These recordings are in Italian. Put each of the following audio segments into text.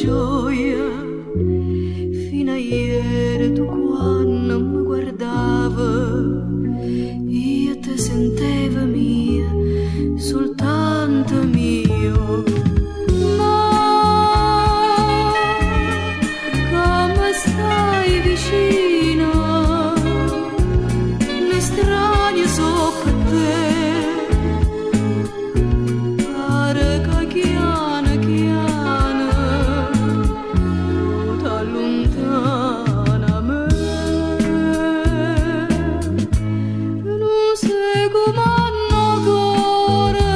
gioia. Fino a ieri tu quando mi guardavi, io te sentevo mia, soltanto mio. Ma come stai vicino, le strane so per te. Pare che chiana chiana t'allontana a me. Non sai come ancora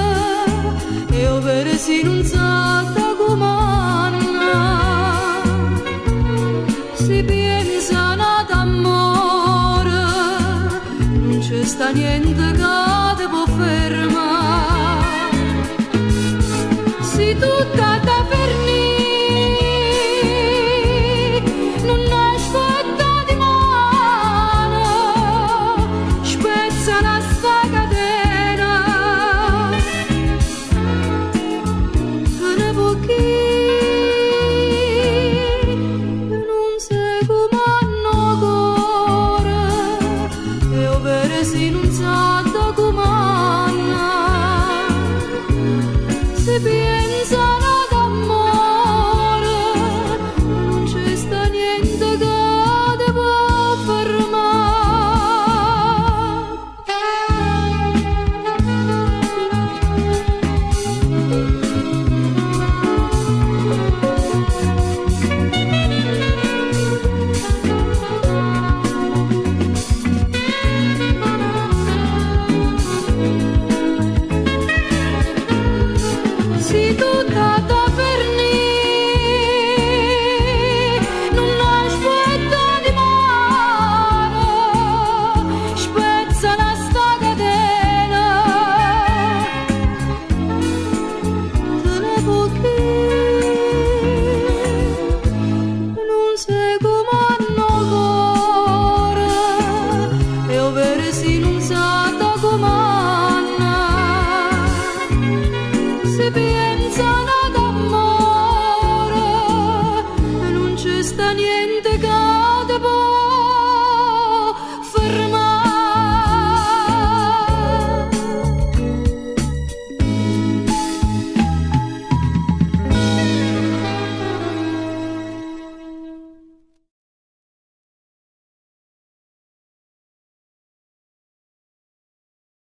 e io versi non sa come si pensa d'amore, non c'è sta niente che ti può fare.